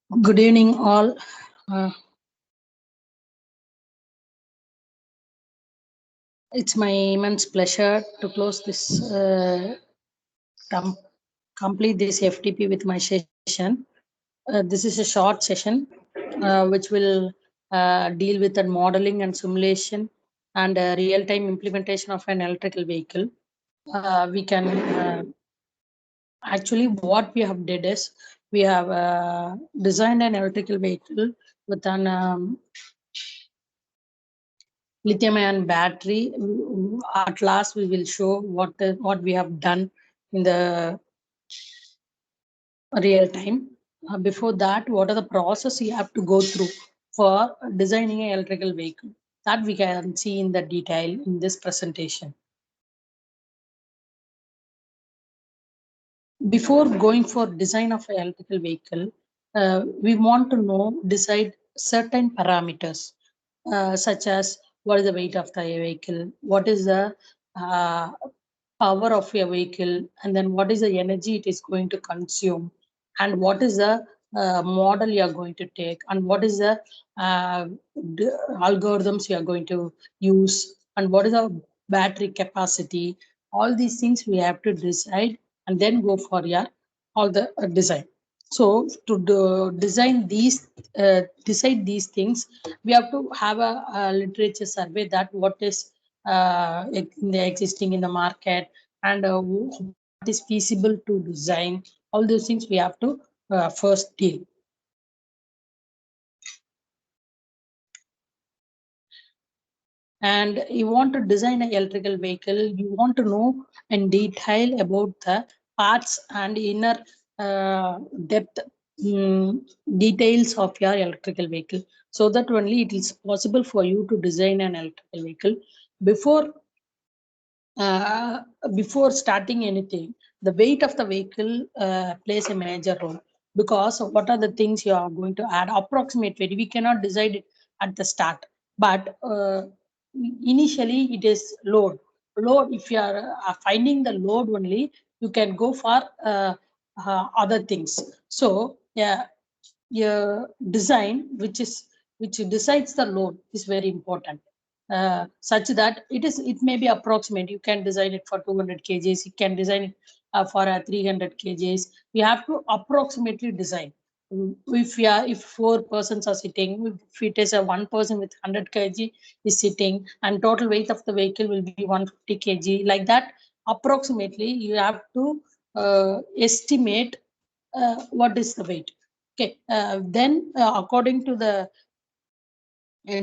Good evening, all. Uh, it's my immense pleasure to close this, com- complete this FTP with my session. This is a short session which will deal with the modeling and simulation and real-time implementation of an electrical vehicle. We can actually what we have did is we have designed an electrical vehicle with an lithium ion battery. At last we will show what we have done in the real time. Before that, what are the process you have to go through for designing an electrical vehicle, that we can see in the detail in this presentation. Before going for design of an electrical vehicle, we want to decide certain parameters, such as what is the weight of the vehicle, what is the uh, power of your vehicle, and then what is the energy it is going to consume, and what is the model you are going to take, and what is the uh, algorithms you are going to use, and what is the battery capacity. All these things we have to decide and then go for your all the design. So to design these, decide these things, we have to have a literature survey that what is existing in the market, and what is feasible to design. All those things we have to first deal. And you want to design an electrical vehicle, you want to know in detail about the parts and inner depth, details of your electrical vehicle, so that only it is possible for you to design an electrical vehicle. before uh, Before starting anything, the weight of the vehicle plays a major role, because of what are the things you are going to add. Approximate weight we cannot decide it at the start, but initially it is load. If you are finding the load only, you can go for other things. So yeah, your design which decides the load is very important, such that it may be approximate. You can design it for 200 kgs, you can design it for 300 kgs. You have to approximately design. If four persons are sitting, if it is a one person with 100 kg is sitting, and total weight of the vehicle will be 150 kg, like that approximately you have to estimate what is the weight. Okay, then according to the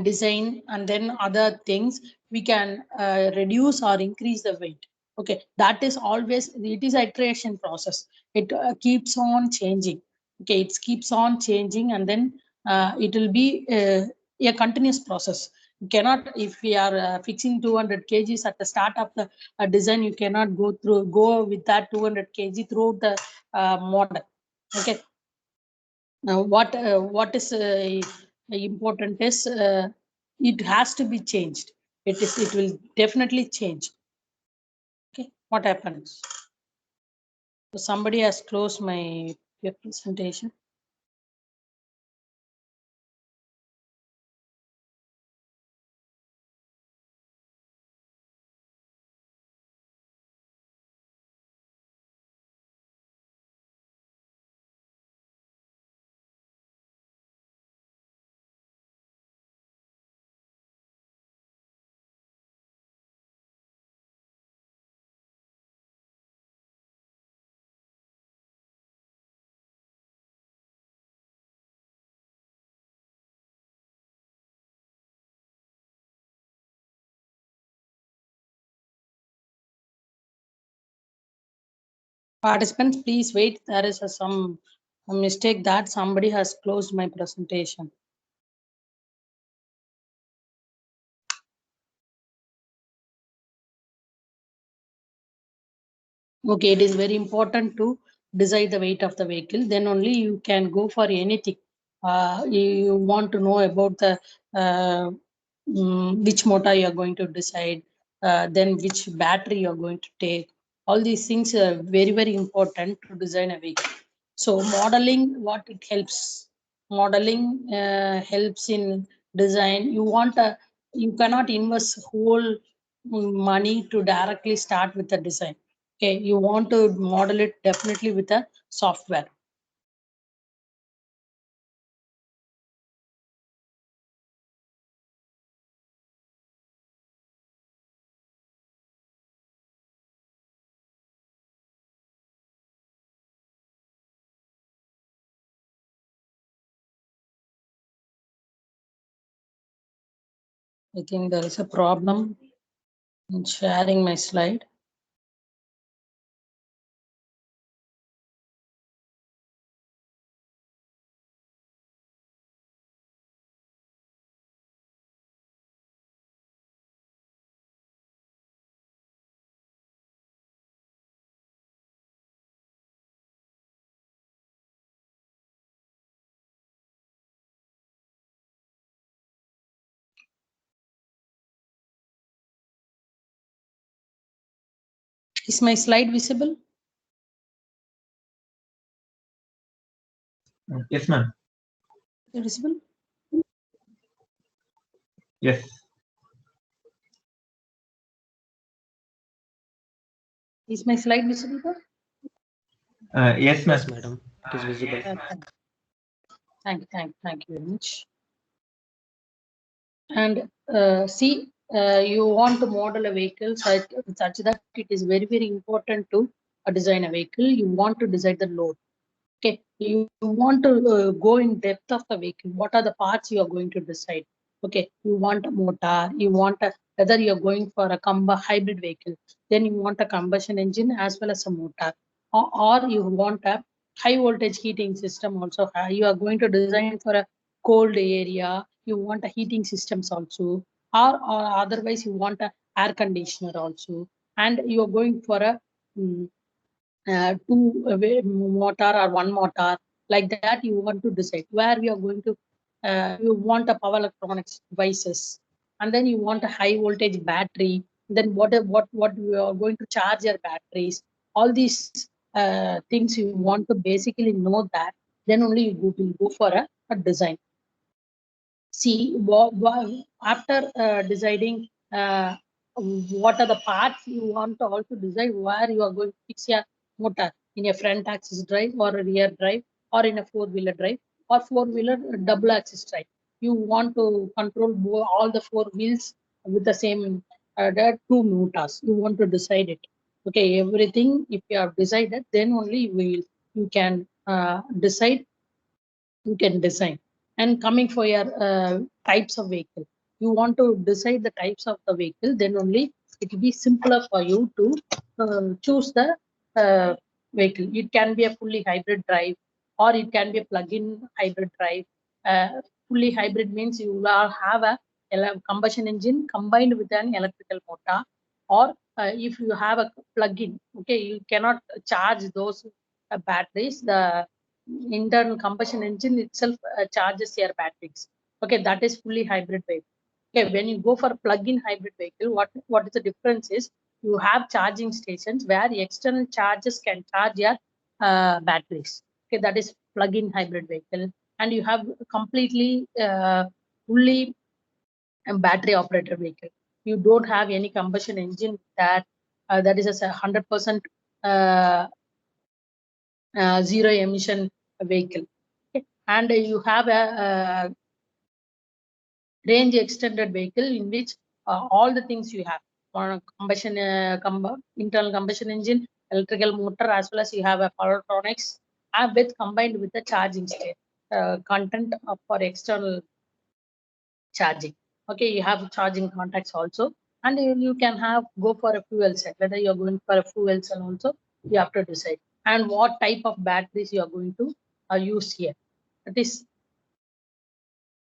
design and then other things, we can reduce or increase the weight. Okay, that is always, it is iteration process. It keeps on changing. Okay, it keeps on changing, and then it will be a continuous process. You cannot, if we are fixing 200 kgs at the start of the design, you cannot go with that 200 kg throughout the model. Okay, now what is important is it has to be changed. It will definitely change. Okay, what happens? So somebody has closed my presentation. Participants, please wait. There is some mistake that somebody has closed my presentation. Okay, it is very important to decide the weight of the vehicle. Then only you can go for anything. You want to know about the which motor you are going to decide, then which battery you are going to take. All these things are very, very important to design a vehicle. So modeling, what it helps. modeling helps in design. You cannot invest whole money to directly start with the design. Okay, you want to model it definitely with a software. I think there is a problem in sharing my slide. Is my slide visible? Yes, ma'am. Visible? Yes. Is my slide visible? Yes, ma'am. Yes, madam. It is visible. Thank you very much. And see, you want to model a vehicle such that it is very important to design a vehicle. You want to decide the load. Okay, you want to go in depth of the vehicle. What are the parts you are going to decide? Okay, you want a motor. You want whether you are going for a hybrid vehicle. Then you want a combustion engine as well as a motor, or you want a high voltage heating system also. You are going to design for a cold area. You want a heating systems also, or otherwise you want a air conditioner also, and you are going for a two motor or one motor, like that you want to decide where you are going to you want a power electronics devices, and then you want a high voltage battery. Then what you are going to charge your batteries, all these things you want to basically know that, then only you will go for a design. See, after deciding what are the parts, you want to also decide where you are going to fix your motor, in a front axis drive or a rear drive, or in a four-wheeler drive or four-wheeler double axis drive. You want to control all the four wheels with the same there are two motors. You want to decide it. Okay, everything if you have decided, then only you can decide, you can design. And coming for your types of vehicle, you want to decide the types of the vehicle, then only it will be simpler for you to choose the vehicle. It can be a fully hybrid drive, or it can be a plug-in hybrid drive. Fully hybrid means you will have a combustion engine combined with an electrical motor, or if you have a plug-in, okay, you cannot charge those batteries. The internal combustion engine itself charges your batteries. Okay, that is fully hybrid vehicle. Okay, when you go for plug-in hybrid vehicle, what is the difference is you have charging stations where external charges can charge your batteries. Okay, that is plug-in hybrid vehicle, and you have completely fully battery operated vehicle. You don't have any combustion engine that is a 100% zero emission vehicle. Okay. And you have a range extended vehicle in which all the things you have on combustion internal combustion engine, electrical motor, as well as you have a power electronics, with combined with the charging state content for external charging. Okay, you have charging contacts also, and you can have go for a fuel cell. Whether you're going for a fuel cell also, you have to decide, and what type of batteries you are going to use here. That is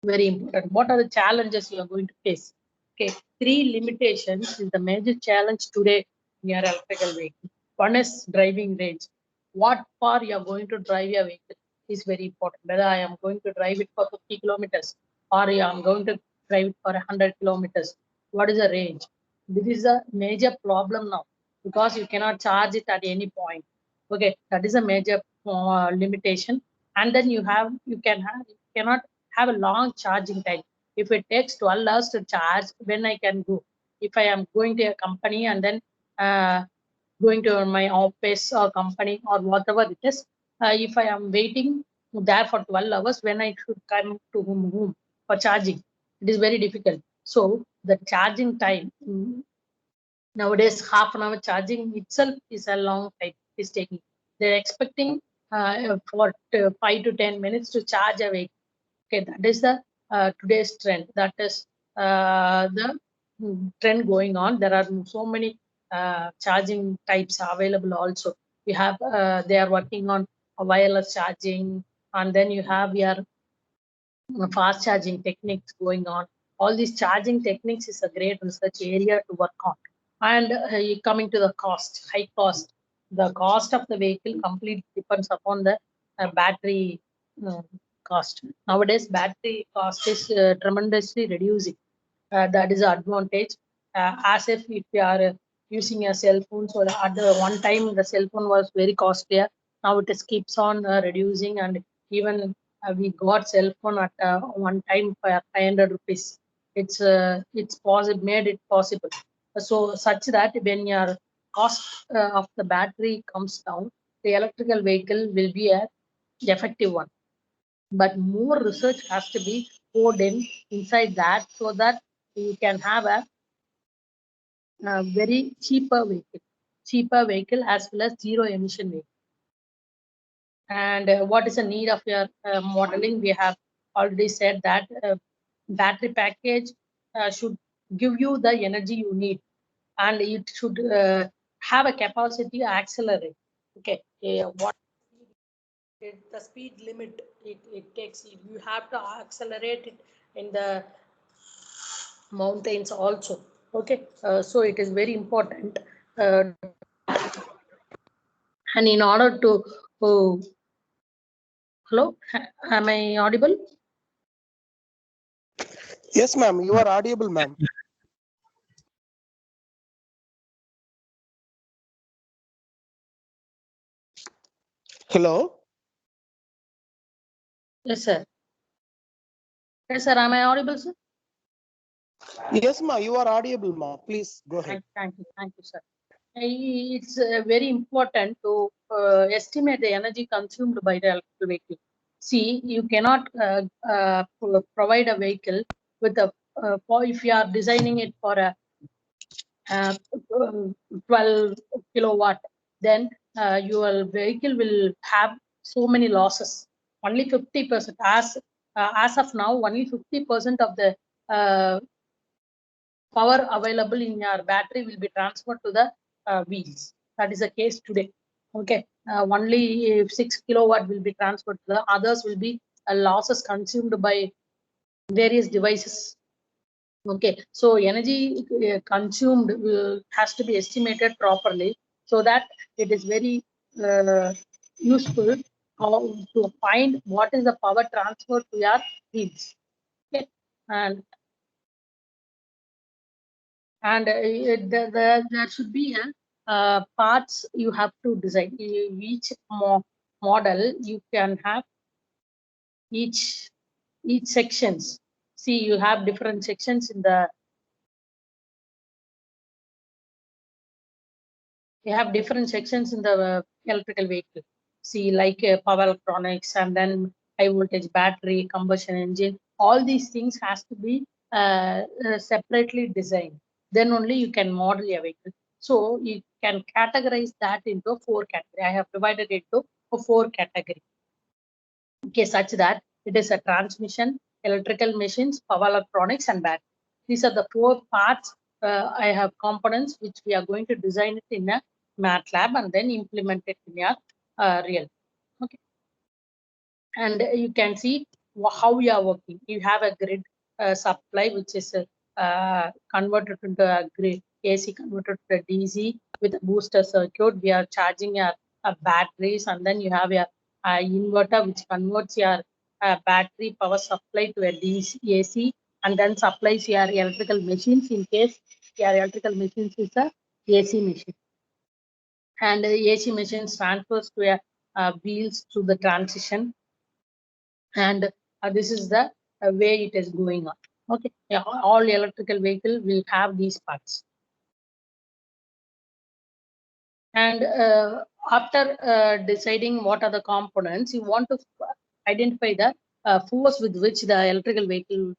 very important. What are the challenges you are going to face? Okay, three limitations is the major challenge today in your electrical vehicle. One is driving range. What far you are going to drive your vehicle is very important. Whether I am going to drive it for 50 kilometers or I am going to drive it for 100 kilometers. What is the range? This is a major problem now because you cannot charge it at any point. Okay, that is a major limitation. And then you can have cannot have a long charging time. If it takes 12 hours to charge, when I can go? If I am going to a company and then going to my office or company or whatever it is, if I am waiting there for 12 hours, when I should come to home for charging, it is very difficult. So the charging time, nowadays, half an hour charging itself is a long time is taking. They're expecting for 5 to 10 minutes to charge a vehicle. Okay, that is the today's trend. That is the trend going on. There are so many charging types available also. You have they are working on a wireless charging, and then you have your fast charging techniques going on. All these charging techniques is a great research area to work on. And coming to the cost, high cost, the cost of the vehicle completely depends upon the battery cost. Nowadays, battery cost is tremendously reducing. That is an advantage. As if you are using a cell phone, so at the one time the cell phone was very costlier. Now it is keeps on reducing, and even we got cell phone at one time for 500 rupees. It's possible, made it possible. So such that when your cost of the battery comes down, the electrical vehicle will be a effective one. But more research has to be poured in inside that, so that you can have a very cheaper vehicle as well as zero emission vehicle. And what is the need of your modeling? We have already said that battery package should give you the energy you need, and it should have a capacity to accelerate. Okay, what the speed limit it takes, you have to accelerate it in the mountains also. Okay, so it is very important. And in order to hello, am I audible? Yes, ma'am. You are audible, ma'am. Hello. Yes, sir. Yes, sir. Am I audible, sir? Yes, ma'am. You are audible, ma'am. Please go ahead. Thank you, sir. It's very important to estimate the energy consumed by the electrical vehicle. See, you cannot provide a vehicle with a if you are designing it for a 12 kilowatt, then your vehicle will have so many losses. Only 50%, as of now, only 50% of the power available in your battery will be transferred to the wheels. That is the case today. Okay, only 6 kilowatt will be transferred to the others, will be losses consumed by various devices. Okay, so energy consumed has to be estimated properly, so that it is very useful to find what is the power transfer to your wheels. Okay, and there should be a parts you have to design. Each model you can have each sections. See, you have different sections in the. You have different sections in the electrical vehicle. See, like power electronics, and then high voltage battery, combustion engine. All these things has to be separately designed. Then only you can model a vehicle. So you can categorize that into 4 categories. I have divided it into 4 categories. Okay, such that it is a transmission, electrical machines, power electronics, and battery. These are the 4 parts. I have components which we are going to design it in a MATLAB and then implement it in your real. Okay, and you can see how we are working. You have a grid supply which is converted into a grid AC, converted to a DC with a booster circuit. We are charging your batteries, and then you have your inverter which converts your battery power supply to a DC AC, and then supplies your electrical machines in case your electrical machines is a AC machine. And the AC machines transfers to a wheels through the transition, and This is the way it is going on. Okay, yeah, all electrical vehicle will have these parts. And after deciding what are the components, you want to identify the force with which the electrical vehicle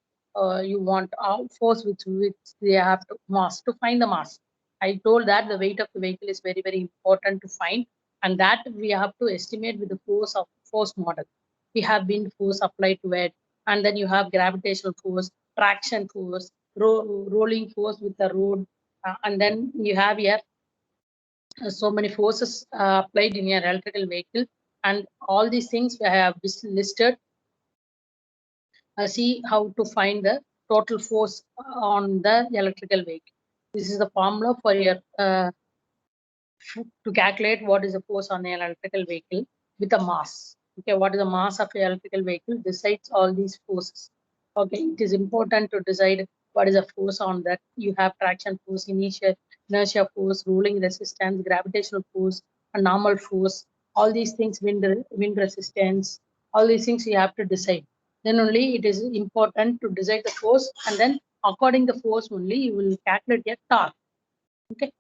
you want, force with which they have to mass to find the mass. I told that the weight of the vehicle is very, very important to find, and that we have to estimate with the force model. We have wind force applied to it, and then you have gravitational force, traction force, rolling force with the road, and then you have here so many forces applied in your electrical vehicle, and all these things we have listed. See how to find the total force on the electrical vehicle. This is the formula for your to calculate what is the force on the electrical vehicle with a mass. Okay, what is the mass of the electrical vehicle decides all these forces. Okay, it is important to decide what is the force on that. You have traction force, inertia force, rolling resistance, gravitational force, a normal force. All these things, wind resistance, all these things you have to decide. Then only it is important to decide the force, and then according the force only you will calculate your torque. Okay,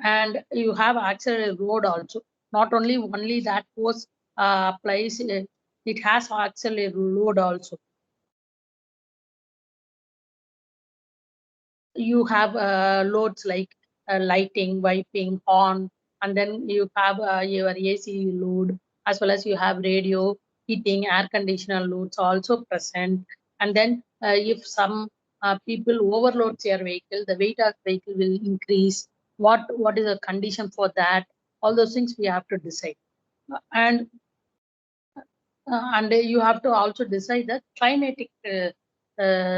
and you have accelerated load also. Not only that force applies, it has accelerated load also. You have loads like lighting, wiping, horn, and then you have your AC load, as well as you have radio, heating, air conditioner loads also present. And then if some people overloads your vehicle, the weight of vehicle will increase. What is the condition for that? All those things we have to decide. And you have to also decide the climatic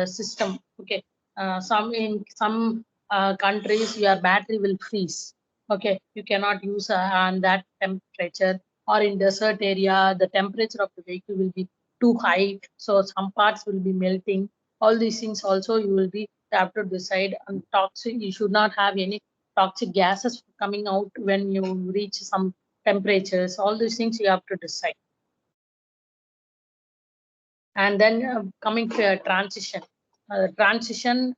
system. Okay, in some countries your battery will freeze. Okay, you cannot use on that temperature, or in desert area the temperature of the vehicle will be too high, so some parts will be melting. All these things also you will be have to decide. And toxic, you should not have any toxic gases coming out when you reach some temperatures. All these things you have to decide. And then coming to a transition. Transition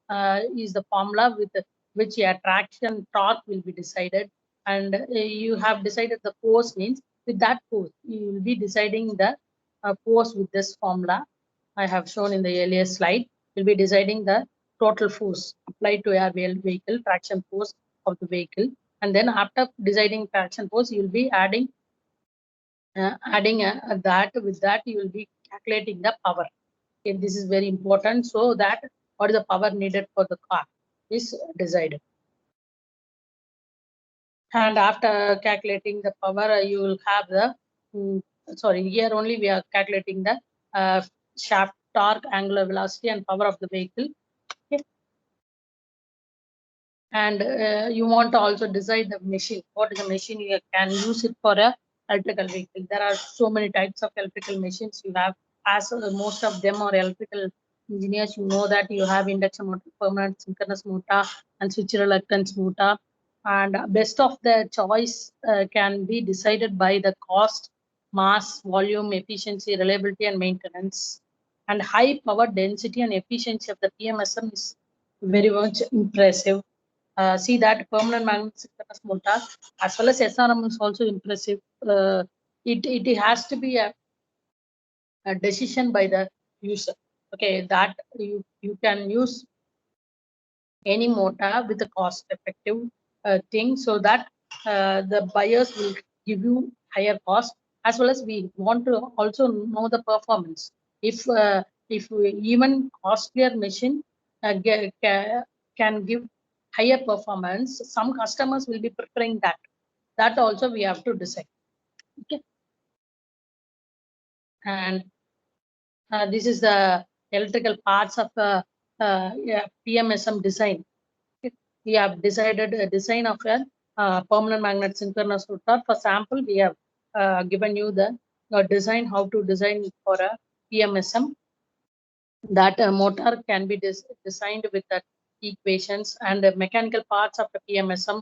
is the formula with which your traction torque will be decided. And you have decided the force, means with that force, you will be deciding the force with this formula. I have shown in the earlier slide. You'll be deciding the total force applied to your vehicle, traction force of the vehicle. And then after deciding traction force, you'll be adding that. With that you will be calculating the power. Okay, this is very important, so that what is the power needed for the car is decided. And after calculating the power, you will have the sorry, here only we are calculating the shaft torque, angular velocity, and power of the vehicle. Okay. And you want to also decide the machine. What is the machine you can use it for a electrical vehicle? There are so many types of electrical machines you have. As most of them are electrical engineers, you know that you have induction motor, permanent synchronous motor, and switch reluctance motor. And best of the choice can be decided by the cost, mass, volume, efficiency, reliability, and maintenance. And high power density and efficiency of the PMSM is very much impressive. See that permanent magnet synchronous motor as well as SRM is also impressive. It has to be a decision by the user. Okay, that you can use any motor with a cost effective thing, so that the buyers will give you higher cost, as well as we want to also know the performance. If even costlier machine can give higher performance, some customers will be preferring that also we have to decide. Okay, and this is the electrical parts of yeah, PMSM design. We have decided a design of a permanent magnet synchronous rotor. For sample, we have given you the design, how to design for a PMSM. That motor can be designed with the equations and the mechanical parts of the PMSM.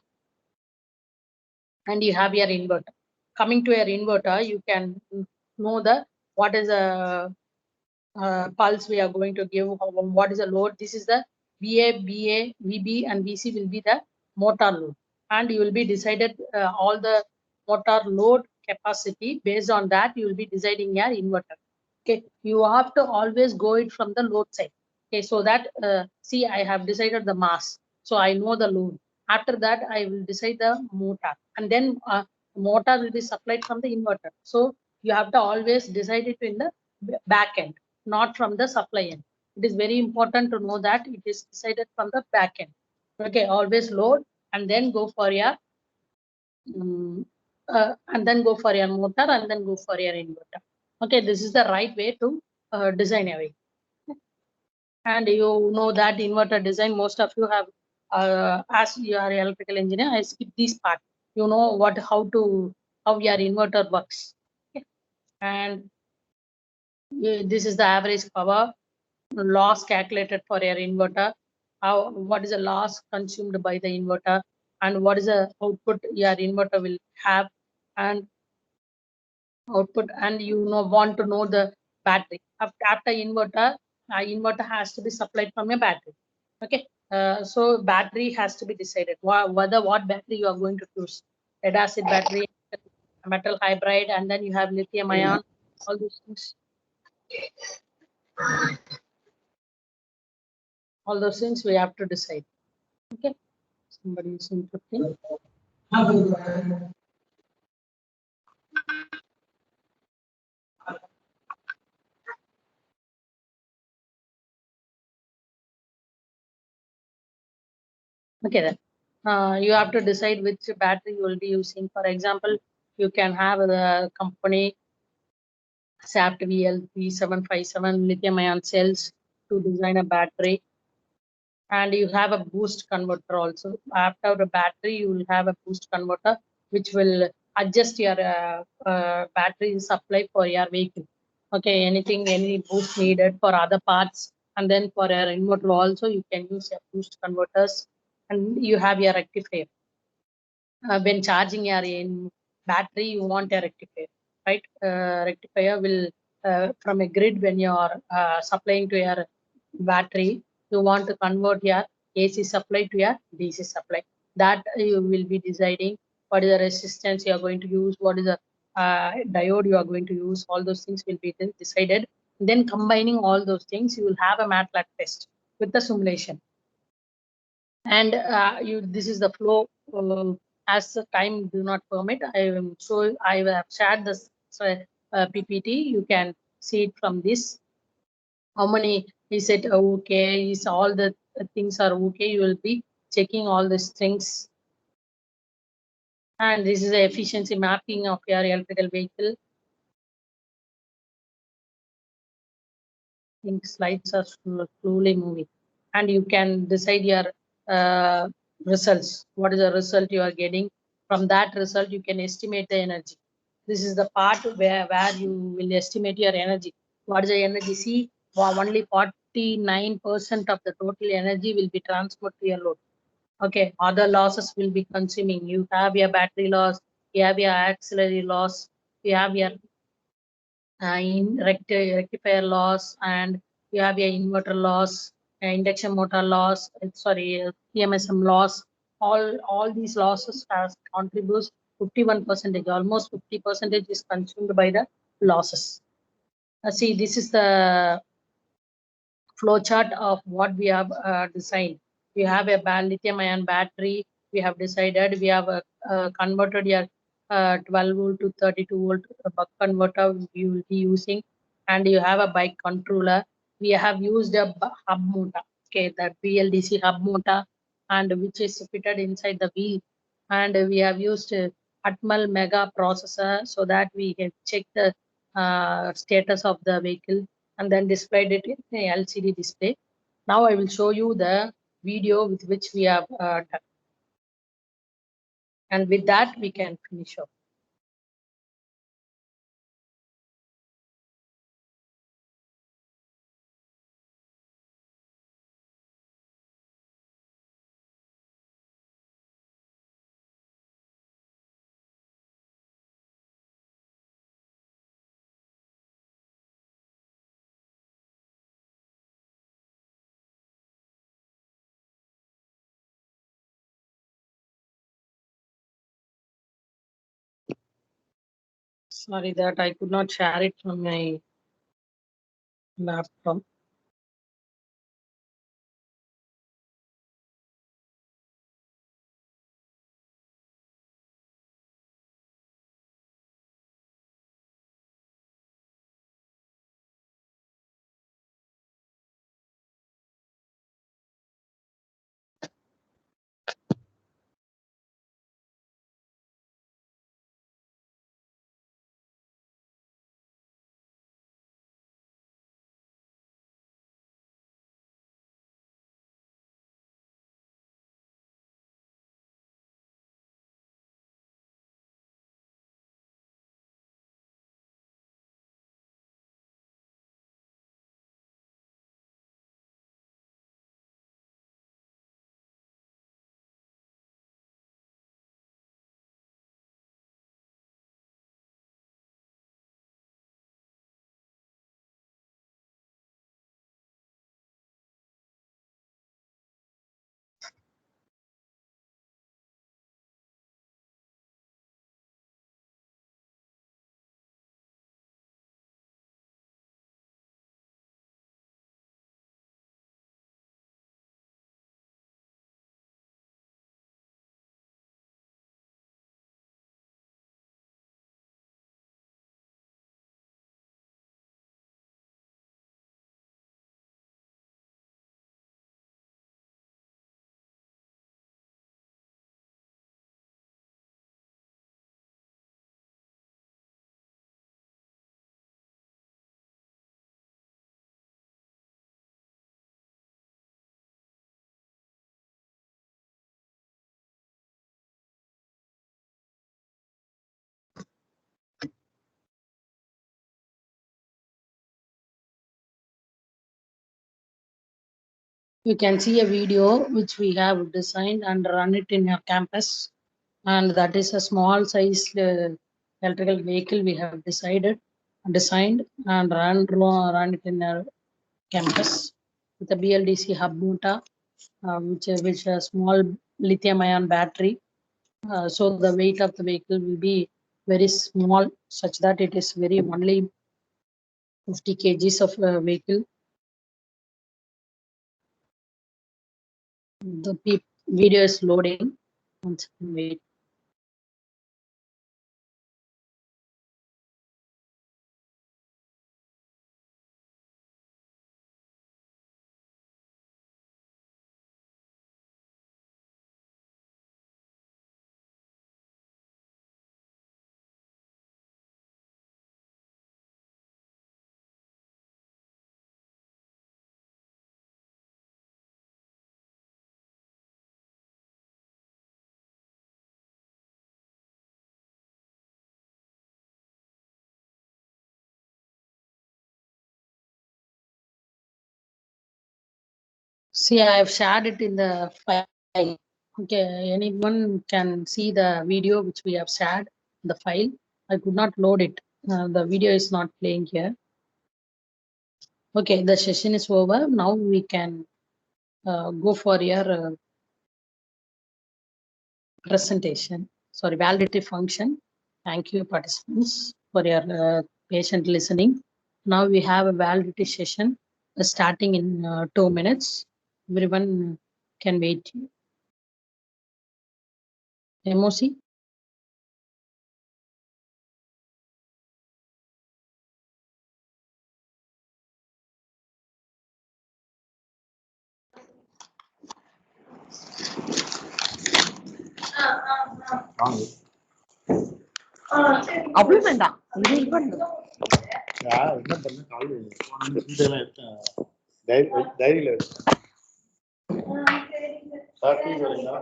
And you have your inverter. Coming to your inverter, you can know the what is the pulse we are going to give, what is the load. This is the VA, VB, and VC will be the motor load, and you will be decided all the motor load capacity. Based on that, you will be deciding your inverter. Okay, you have to always go it from the load side. Okay, so that see, I have decided the mass, so I know the load. After that, I will decide the motor, and then motor will be supplied from the inverter. So you have to always decide it in the back end, not from the supply end. It is very important to know that it is decided from the back end. Okay, always load and then go for your and then go for your motor and then go for your inverter. Okay, this is the right way to design a vehicle. And you know that inverter design, most of you have, as you are electrical engineer, I skip this part. You know what, how your inverter works. Okay. And this is the average power loss calculated for your inverter. What is the loss consumed by the inverter, and what is the output your inverter will have, and output. And you know, want to know the battery. After inverter has to be supplied from a battery. Okay, so battery has to be decided whether what battery you are going to choose. Lead acid battery, metal hybrid, and then you have lithium ion. All those things. All those things we have to decide. Okay, somebody is interrupting. Okay, then you have to decide which battery you will be using. For example, you can have the company SAPT VL3757 lithium ion cells to design a battery, and you have a boost converter also. After the battery, you will have a boost converter which will adjust your battery supply for your vehicle. Okay, any boost needed for other parts, and then for your inverter also you can use your boost converters, and you have your rectifier. When charging your battery, you want a rectifier, right? Rectifier will from a grid, when you are supplying to your battery, you want to convert your AC supply to your DC supply. That you will be deciding what is the resistance you are going to use, what is the diode you are going to use. All those things will be decided. Then combining all those things, you will have a MATLAB test with the simulation. And this is the flow. As the time do not permit, I have shared this PPT. You can see it from this. How many is it okay? Is all the things are okay? You will be checking all these things. And this is the efficiency mapping of your electrical vehicle. I think slides are slowly moving, and you can decide your results. What is the result you are getting? From that result, you can estimate the energy. This is the part where you will estimate your energy. What is the energy? See, only 49% of the total energy will be transferred to your load. Okay, other losses will be consuming. You have your battery loss, you have your auxiliary loss, you have your rectifier loss, and you have your inverter loss, induction motor loss, PMSM loss. All these losses has contributes 51%. Almost 50% is consumed by the losses. See, this is the flow chart of what we have designed. We have a lithium ion battery. We have decided, we have converted your 12 volt to 32 volt buck converter we will be using, and you have a bike controller. We have used a hub motor, okay, the BLDC hub motor, and which is fitted inside the wheel. And we have used Atmel mega processor so that we can check the status of the vehicle, and then displayed it in a LCD display. Now I will show you the video with which we have done. And with that, we can finish up. Sorry that I could not share it from my laptop. You can see a video which we have designed and run it in your campus. And that is a small size electrical vehicle we have designed and run it in our campus with a BLDC hub motor, which a small lithium ion battery. So the weight of the vehicle will be very small, such that it is very only 50 kgs of vehicle. The video is loading. One second, wait. See, I have shared it in the file. Okay, anyone can see the video which we have shared, the file. I could not load it. The video is not playing here. Okay, the session is over. Now we can go for your presentation. Sorry, validity function. Thank you, participants, for your patient listening. Now we have a validity session starting in 2 minutes. Everyone can wait. MOC. அவ்வளவு வேண்டாம் இது இவன் என்ன பண்ண கால் இதெல்லாம் எடுத்தேன் டைரியில எடுத்தேன் வரீங்களா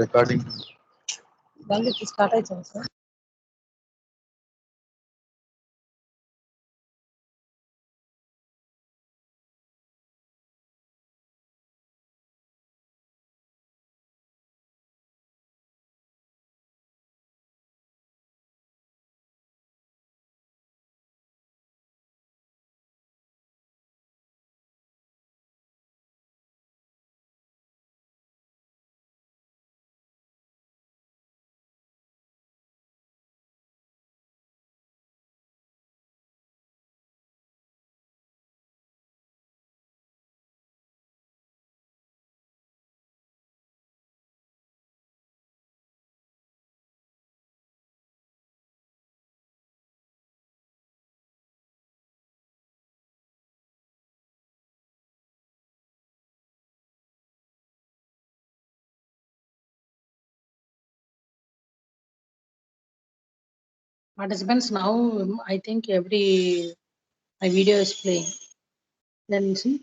recording. Validity start ಆಯ್ತು sir. Participants, now I think my video is playing. Then see.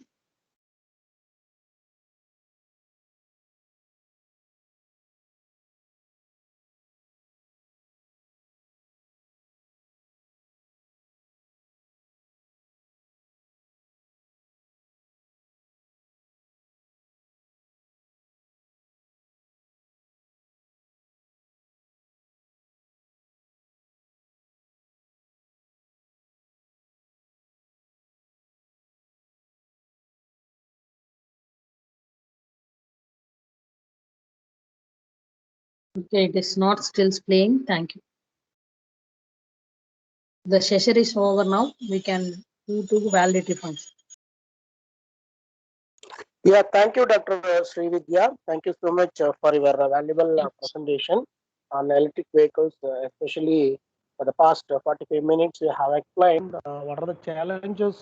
Okay, it is not still playing. Thank you. The session is over now. We can do to validity function. Yeah, thank you, Dr. Srividya. Thank you so much for your valuable presentation on electric vehicles, especially for the past 45 minutes. You have explained what are the challenges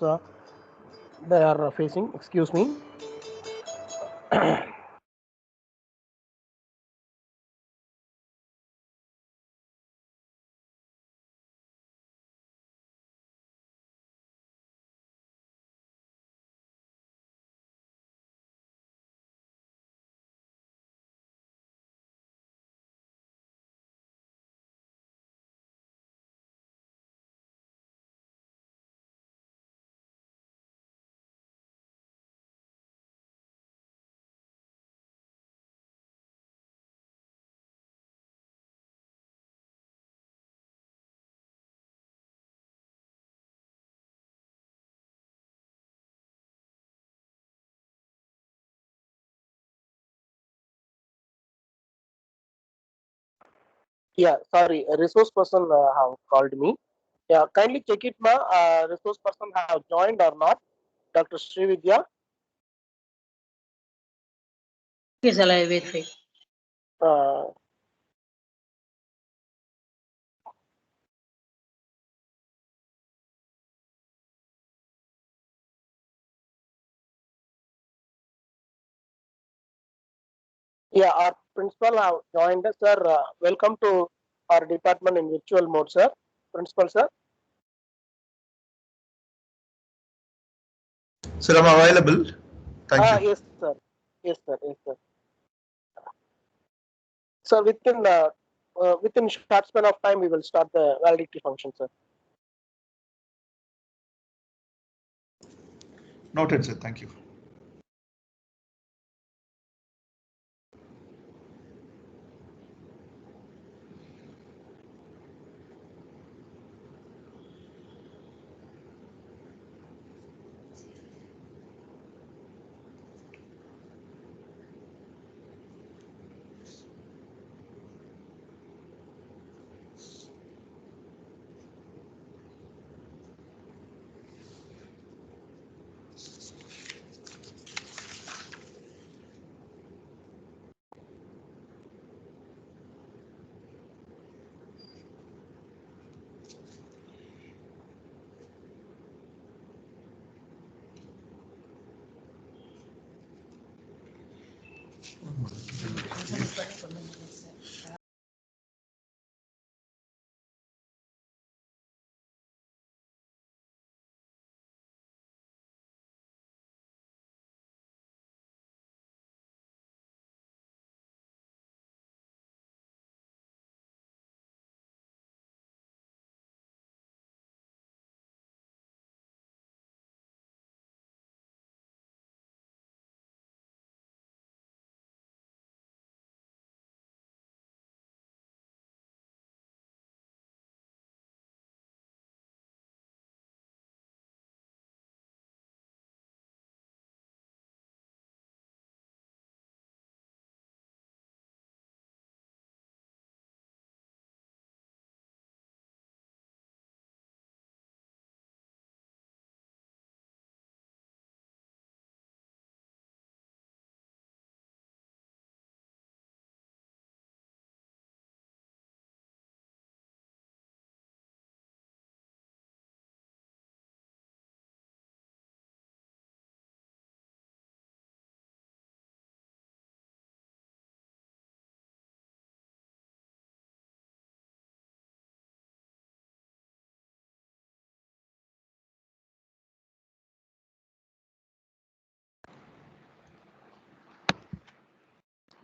they are facing. Excuse me. Yeah, sorry, a resource person have called me. Yeah, kindly check it, ma. Resource person have joined or not, Dr. Srividya. Okay, shall I wait for it? Uh, yeah, our principal have joined us, sir. Welcome to our department in virtual mode, sir. Principal, sir. Sir, I'm available. Thank you. Yes, sir. Yes, sir. Yes, sir. So within short span of time, we will start the validity function, sir. Noted, sir. Thank you.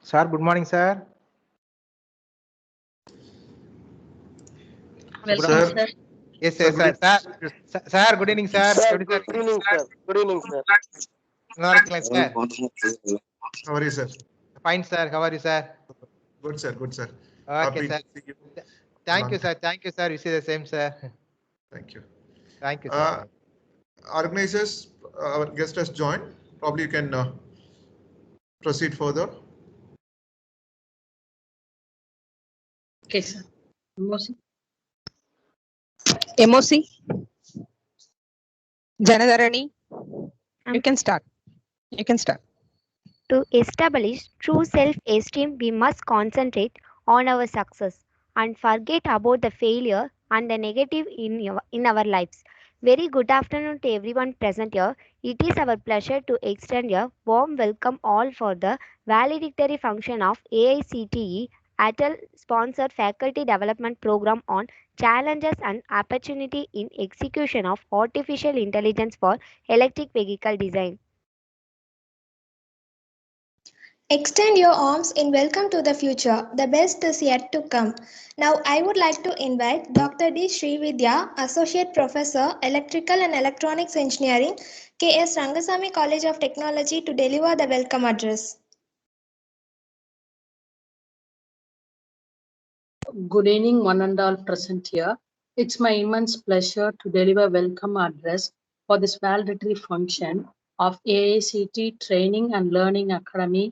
Sir, good morning, sir. Welcome, Sir. sir. Yes, Sir, yes, sir. good Sir, good evening, sir. Sir, good evening, sir. Good evening, sir. Sir. How are you, sir? Fine, sir. How are you, sir? Good, sir. Good, sir. Okay, Happy sir. to see you. Thank you, Long sir. Thank you, sir. You see the same, sir. Thank you. Thank you, sir. Organizers, our guest has joined. Probably you can proceed further. Okay, sir. Mosi. MOC, Janadharani, you can start. You can start. To establish true self-esteem, we must concentrate on our success and forget about the failure and the negative in our lives. Very good afternoon to everyone present here. It is our pleasure to extend a warm welcome all for the valedictory function of AICTE ATL sponsored faculty development program on challenges and opportunity in execution of artificial intelligence for electric vehicle design. Extend your arms in welcome to the future. The best is yet to come. Now I would like to invite Dr. D. Srividya, Associate Professor, Electrical and Electronics Engineering, K.S. Rangasamy College of Technology to deliver the welcome address. Good evening, one and all present here. It's my immense pleasure to deliver welcome address for this valedictory function of AICT Training and Learning Academy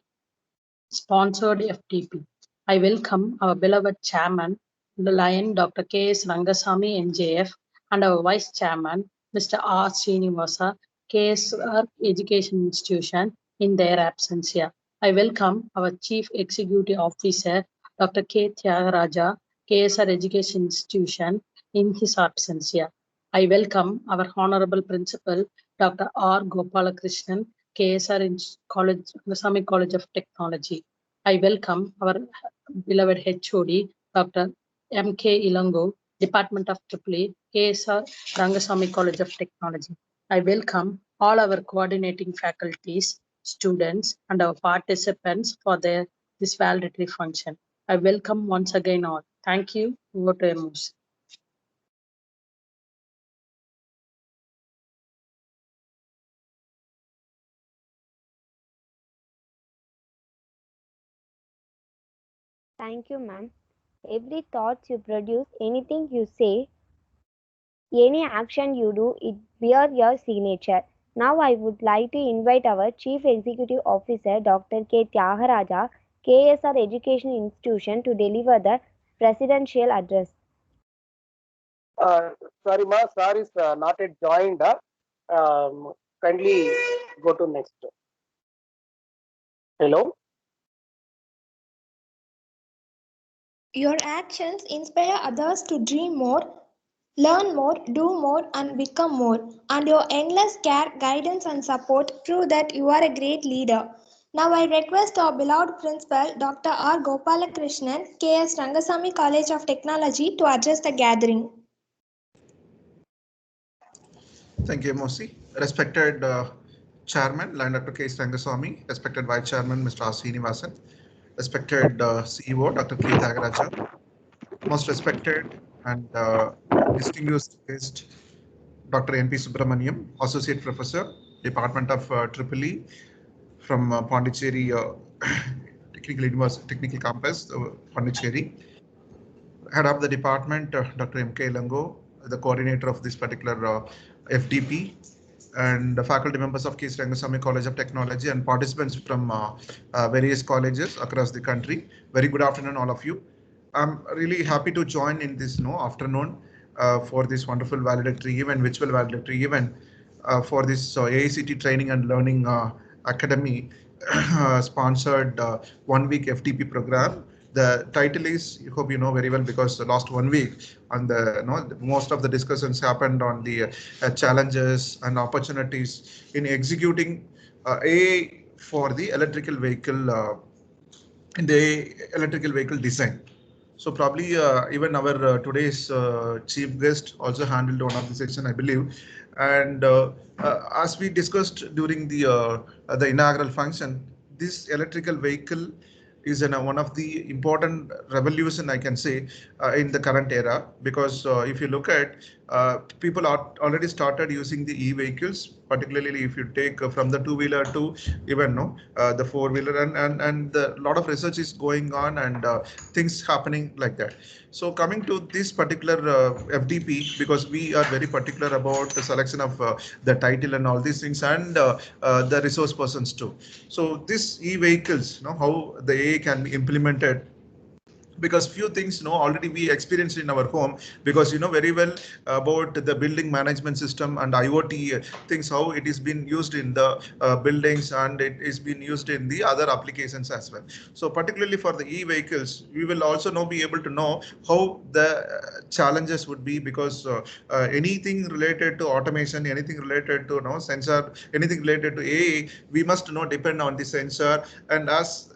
sponsored FTP. I welcome our beloved chairman, the Lion Dr. K.S. Rangasamy, MJF, and our vice chairman, Mr. R. Srinivasa, KSR Education Institution, in their absence here. I welcome our Chief Executive Officer, Dr. K. Tyagaraja, KSR Education Institution, in his absence here. I welcome our Honorable Principal, Dr. R. Gopalakrishnan, KSR College, Rangasamy College of Technology. I welcome our beloved HOD, Dr. M.K. Ilango, Department of EEE, KSR Rangasamy College of Technology. I welcome all our coordinating faculties, students, and our participants for this valedictory function. I welcome once again all. Thank you. Over to Amos. Thank you, ma'am. Every thought you produce, anything you say, any action you do, it bear your signature. Now I would like to invite our Chief Executive Officer, Dr. K. Tyagaraja, KSR Education Institution, to deliver the presidential address. Sorry, ma, sir is not yet joined. Kindly go to next. Hello. Your actions inspire others to dream more, learn more, do more, and become more. And your endless care, guidance, and support prove that you are a great leader. Now I request our beloved Principal, Dr. R. Gopalakrishnan, K.S. Rangasamy College of Technology, to address the gathering. Thank you, Mosi. Respected Chairman, Lion Dr. K. Rangasamy, respected Vice Chairman, Mr. R. Srinivasan, respected CEO, Dr. K. Tyagaraja, most respected and distinguished guest, Dr. N.P. Subramaniam, Associate Professor, Department of EEE from Pondicherry Technical University, Technical Campus, Pondicherry. Head of the department, Dr. M.K. Ilango, the coordinator of this particular FDP, and the faculty members of KS Rangasamy College of Technology and participants from various colleges across the country. Very good afternoon, all of you. I'm really happy to join in this afternoon for this wonderful valedictory event, virtual valedictory event for this AICT Training and Learning Academy sponsored 1 week FTP program. The title is, I hope you know very well, because the last 1 week on the most of the discussions happened on the challenges and opportunities in executing AI for the electrical vehicle in the electrical vehicle design. So probably even our today's chief guest also handled one of the section, I believe. And as we discussed during the inaugural function, this electrical vehicle is one of the important revolution, I can say, in the current era, because if you look at people are already started using the e-vehicles, particularly if you take from the two-wheeler to even the four-wheeler, and a lot of research is going on and things happening like that. So coming to this particular FDP, because we are very particular about the selection of the title and all these things, and the resource persons too. So this e-vehicles, how the AI can be implemented, because few things already we experienced in our home, because very well about the building management system and IoT things, how it is been used in the buildings, and it is been used in the other applications as well. So particularly for the e-vehicles, we will also now be able to know how the challenges would be, because anything related to automation, anything related to sensor, anything related to AI, we must depend on the sensor. And as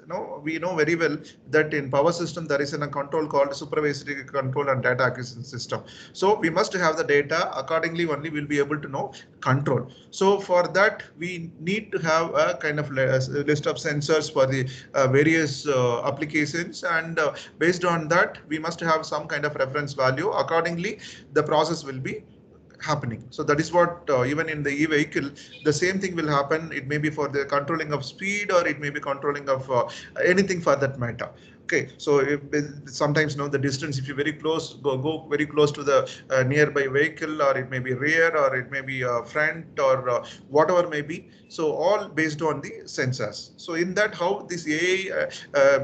we know very well that in power system there is a control called supervisory control and data acquisition system. So we must have the data, accordingly only we'll be able to know control. So for that we need to have a kind of list of sensors for the various applications, and based on that we must have some kind of reference value. Accordingly the process will be happening. So that is what even in the e-vehicle the same thing will happen. It may be for the controlling of speed, or it may be controlling of anything for that matter. Okay, so sometimes the distance, if you very close, go very close to the nearby vehicle, or it may be rear, or it may be front, or whatever may be. So all based on the sensors. So in that, how this AI,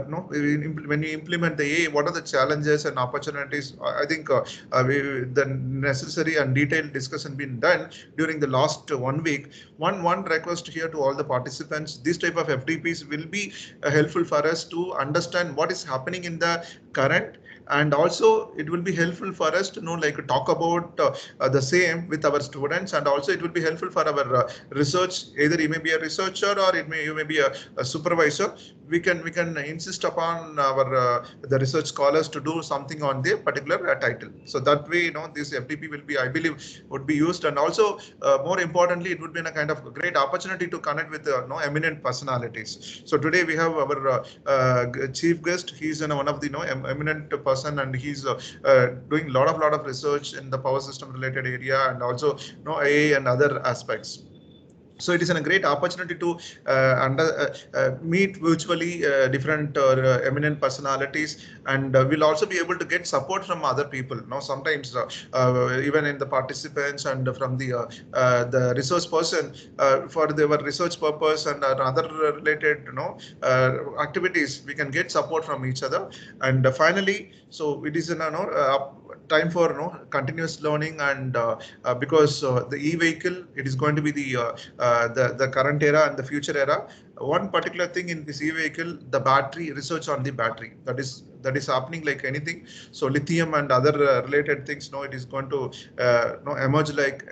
when you implement the AI, what are the challenges and opportunities? I think the necessary and detailed discussion been done during the last 1 week. One request here to all the participants: this type of FDPs will be helpful for us to understand what is happening in the current, and also it will be helpful for us to talk about the same with our students, and also it will be helpful for our research. Either you may be a researcher, or you may be a supervisor. We can insist upon our the research scholars to do something on the particular title. So that way, this FDP will be, I believe, would be used. And also more importantly, it would be a kind of great opportunity to connect with eminent personalities. So today we have our chief guest. He's one of the eminent person, and he's doing a lot of research in the power system related area, and also AI and other aspects. So it is a great opportunity to meet virtually different eminent personalities, and we'll also be able to get support from other people. Sometimes even in the participants and from the resource person for their research purpose and other related activities, we can get support from each other. And finally, so it is time for continuous learning, and because the e-vehicle, it is going to be the current era and the future era. One particular thing in this e-vehicle, the battery research on the battery, that is happening like anything. So lithium and other related things, it is going to emerge like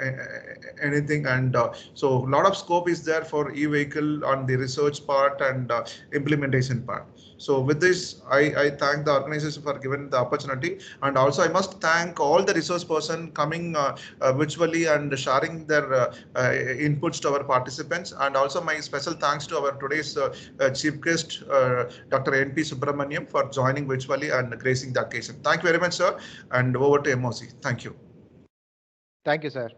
anything, and so a lot of scope is there for e-vehicle on the research part and implementation part. So with this, I thank the organization for giving the opportunity, and also I must thank all the resource person coming virtually and sharing their inputs to our participants, and also my special thanks to our today's chief guest, Dr. N.P. Subramaniam, for joining virtually and gracing the occasion. Thank you very much, sir, and over to MOC. Thank you. Thank you, sir.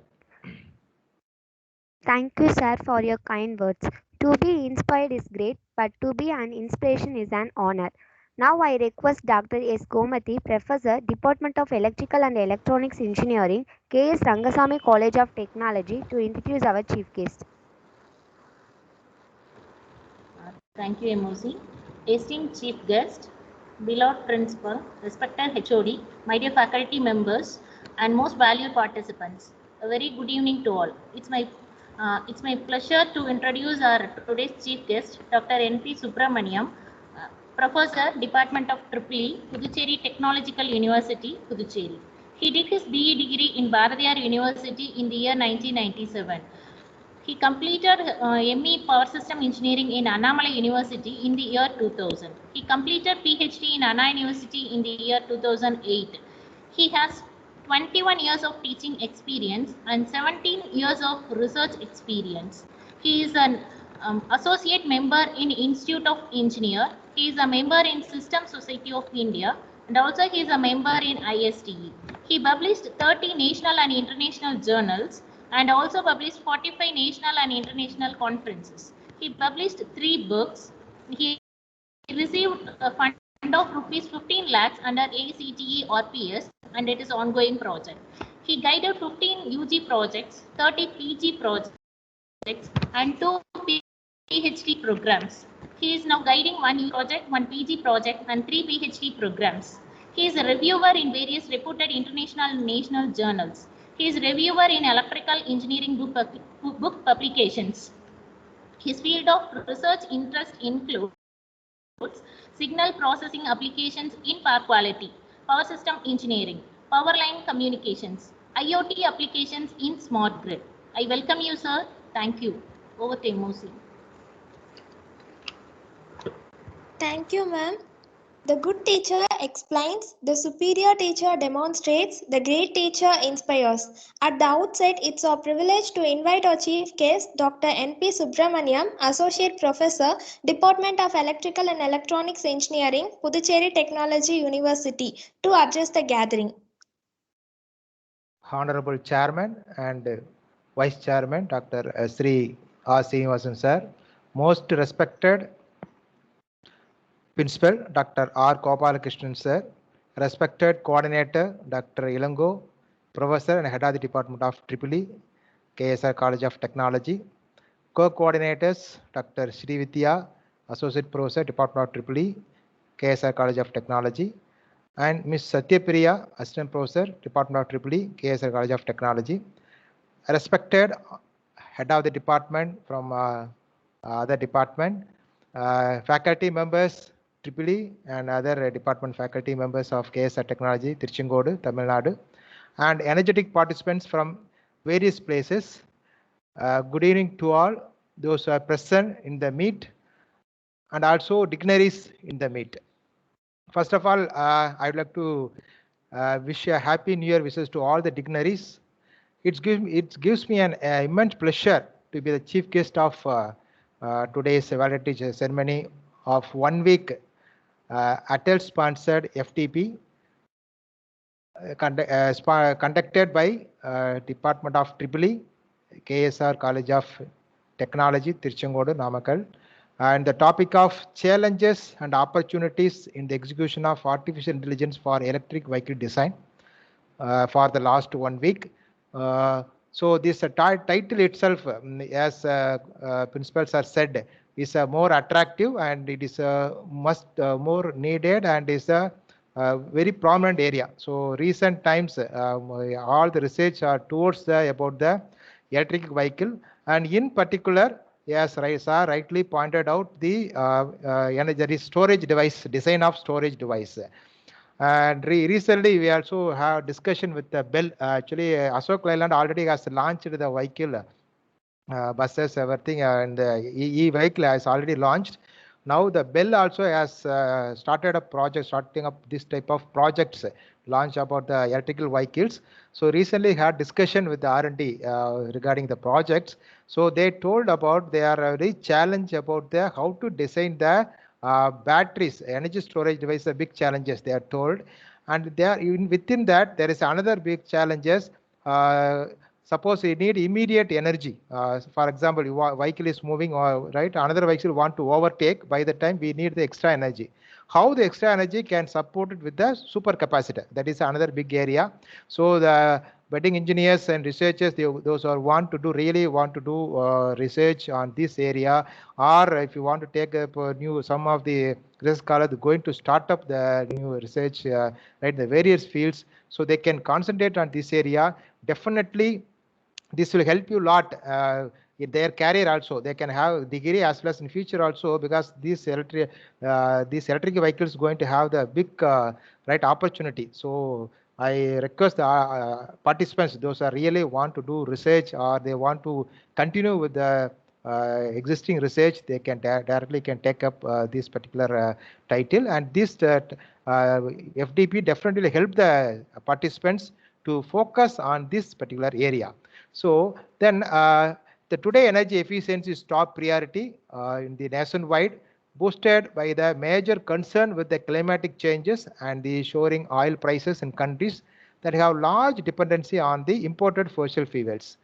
Thank you, sir, for your kind words. To be inspired is great, but to be an inspiration is an honor. Now I request Dr. S. Gomathi, Professor, Department of Electrical and Electronics Engineering, K.S. Rangasamy College of Technology, to introduce our chief guest. Thank you, MOC. Esteemed chief guest, beloved principal, respected HOD, my dear faculty members, and most valued participants, a very good evening to all. It's my pleasure to introduce our today's chief guest, Dr. N.P. Subramaniam, Professor, Department of EEE, Puducherry Technological University, Puducherry. He did his BE degree in Bharatiyar University in the year 1997. He completed ME Power System Engineering in Annamalai University in the year 2000. He completed PhD in Anna University in the year 2008. He has 21 years of teaching experience and 17 years of research experience. He is an associate member in Institute of Engineer. He is a member in System Society of India, and also he is a member in ISTE. He published 30 national and international journals and also published 45 national and international conferences. He published 3 books. He received a fund of rupees 15 lakhs under ACTE RPS, and it is ongoing project. He guided 15 UG projects, 30 PG projects, and 2 PhD programs. He is now guiding 1 UG project, 1 PG project, and 3 PhD programs. He is a reviewer in various reputed international and national journals. He is reviewer in electrical engineering book publications. His field of research interest includes signal processing applications in power quality, power system engineering, power line communications, IoT applications in smart grid. I welcome you, sir. Thank you. Over to Mosi. Thank you, ma'am. The good teacher explains, the superior teacher demonstrates, the great teacher inspires. At the outset, it's our privilege to invite our chief guest, Dr. N.P. Subramaniam, Associate Professor, Department of Electrical and Electronics Engineering, Puducherry Technology University, to address the gathering. Honorable Chairman and Vice Chairman, Dr. Sri R. Srinivasan sir, most respected Principal, Dr. R. Gopalakrishnan sir, respected Coordinator, Dr. Ilango, Professor and Head of the Department of EEE, KSR College of Technology, Co-Coordinators, Dr. Srividya, Associate Professor, Department of EEE, KSR College of Technology, and Ms. Satyapriya, Assistant Professor, Department of EEE, KSR College of Technology, respected Head of the Department from other department, faculty members, EEE and other department faculty members of KSR Technology, Tiruchengodu, Tamil Nadu, and energetic participants from various places. Good evening to all those who are present in the meet and also dignitaries in the meet. First of all, I would like to wish a happy New Year wishes to all the dignitaries. It gives me an immense pleasure to be the chief guest of today's valedictory ceremony of 1 week ATEL-sponsored FTP conducted by Department of EEE, KSR College of Technology, Tiruchengodu, Namakkal, and the topic of challenges and opportunities in the execution of artificial intelligence for electric vehicle design for the last 1 week. So this title itself, as principals are said, is more attractive and it is more needed and is a very prominent area. So recent times, all the research are towards about the electric vehicle, and in particular, as Sir rightly pointed out, the energy storage device, design of storage device. And recently, we also have discussion with the BEL. Actually, Ashok Leyland already has launched the vehicle buses, everything, and the e-vehicle has already launched. Now the BEL also has started a project, starting up this type of projects, launch about the electrical vehicles. So recently had discussion with the R&D regarding the projects. So they told about they are very challenged about the how to design the batteries, energy storage device, are big challenges they are told, and they are within that there is another big challenges. Suppose you need immediate energy. For example, vehicle is moving, right? Another vehicle want to overtake. By the time we need the extra energy. How the extra energy can support it with the supercapacitor? That is another big area. So the budding engineers and researchers, those who really want to do research on this area, or if you want to take up some of the research scholars going to start up the new research, right, the various fields, so they can concentrate on this area. Definitely, this will help you a lot in their career also. They can have degree as well as in future also, because these electric vehicles going to have the big right opportunity. So I request the participants, those who really want to do research or they want to continue with the existing research, they can directly can take up this particular title, and this FDP definitely help the participants to focus on this particular area. So then The today energy efficiency is top priority in the nationwide, boosted by the major concern with the climatic changes and the soaring oil prices in countries that have large dependency on the imported fossil fuels.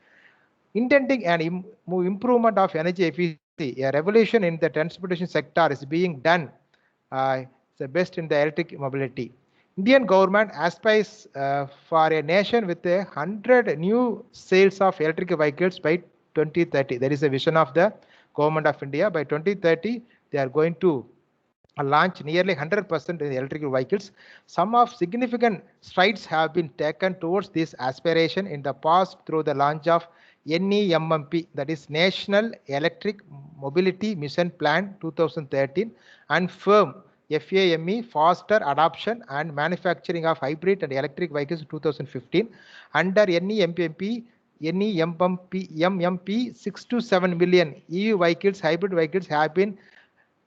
Intending an improvement of energy efficiency, a revolution in the transportation sector is being done. The best in the electric mobility. Indian government aspires for a nation with 100 new sales of electric vehicles by 2030. There is a vision of the government of India. By 2030, they are going to launch nearly 100% in electric vehicles. Some of significant strides have been taken towards this aspiration in the past through the launch of NEMMP, that is National Electric Mobility Mission Plan 2013, and FAME, FAME, Faster Adoption and Manufacturing of Hybrid and Electric Vehicles 2015. Under NEMMP, 6 to 7 million EV vehicles, hybrid vehicles have been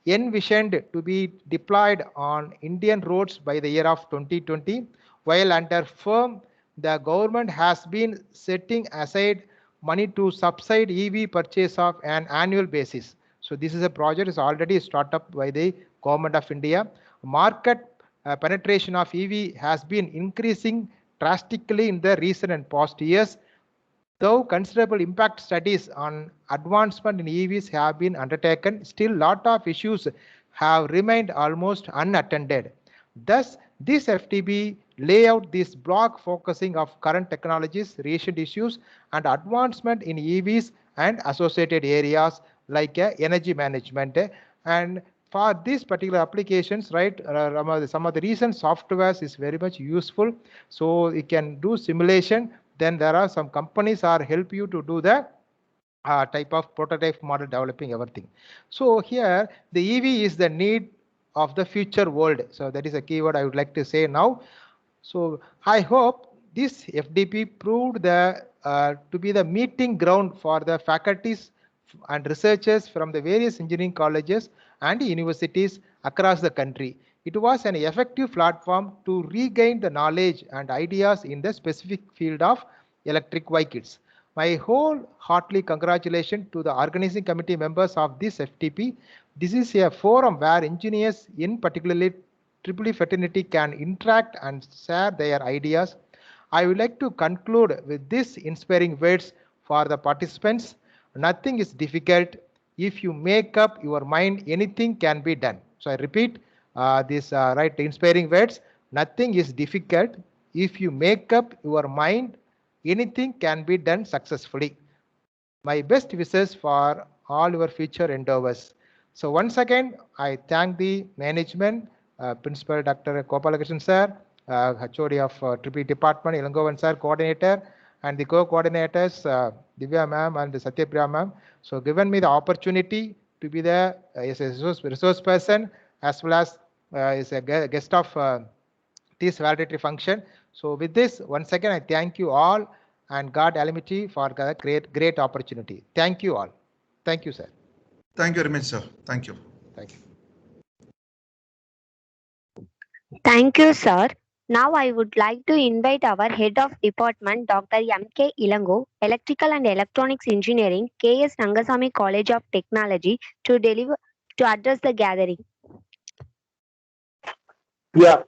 envisioned to be deployed on Indian roads by the year of 2020, while under FAME, the government has been setting aside money to subsidize EV purchase of an annual basis. So this is a project is already started up by the government of India. Market penetration of EV has been increasing drastically in the recent and past years. Though considerable impact studies on advancement in EVs have been undertaken, still lot of issues have remained almost unattended. Thus, this FTP lay out this block focusing of current technologies, recent issues, and advancement in EVs and associated areas like energy management. And for these particular applications, right, some of the recent softwares is very much useful. So you can do simulation. Then there are some companies are help you to do the type of prototype model developing everything. So here the EV is the need of the future world. So that is a keyword I would like to say now. So I hope this FDP proved the to be the meeting ground for the faculties and researchers from the various engineering colleges and universities across the country. It was an effective platform to regain the knowledge and ideas in the specific field of electric vehicles. My wholeheartedly congratulations to the organizing committee members of this FTP. This is a forum where engineers, in particularly EEE fraternity, can interact and share their ideas. I would like to conclude with this inspiring words for the participants. Nothing is difficult. If you make up your mind, anything can be done. So I repeat these right inspiring words. Nothing is difficult. If you make up your mind, anything can be done successfully. My best wishes for all your future endeavors. So once again, I thank the management, Principal Dr. Gopalakrishnan sir, HOD of EEE Department, Ilangovan sir, coordinator, and the co-coordinators, Divya ma'am and Satyapriya ma'am. So given me the opportunity to be there as a resource person, as well as a guest of this validatory function. So with this, once again, I thank you all and God Almighty for the great opportunity. Thank you all. Thank you, sir. Thank you very much, sir. Thank you. Thank you. Thank you, sir. Now I would like to invite our Head of Department, Dr. M.K. Ilango, Electrical and Electronics Engineering, K.S. Rangasamy College of Technology, to address the gathering. Yeah,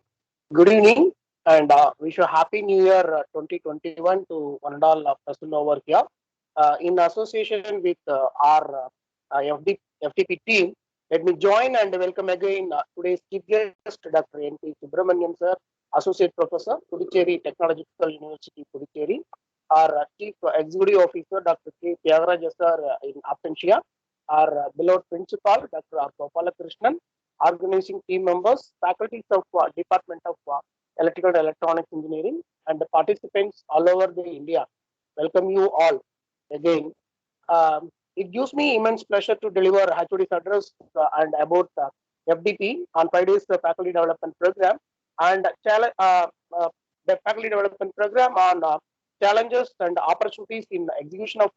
good evening and wish you a happy new year 2021 to one and all present over here. In association with our FTP team, let me join and welcome again today's chief guest, Dr. N.P. Subramanian sir, Associate Professor, Puducherry Technological University, Puducherry, our Chief Executive Officer, Dr. K. Tyagaraja sir in absentia, our beloved Principal, Dr. R. Gopalakrishnan, organizing team members, faculties of Department of Electrical and Electronics Engineering, and the participants all over the India. Welcome you all again. It gives me immense pleasure to deliver HOD's address and about FDP on 5 days faculty development program and the faculty development program on challenges and opportunities in execution of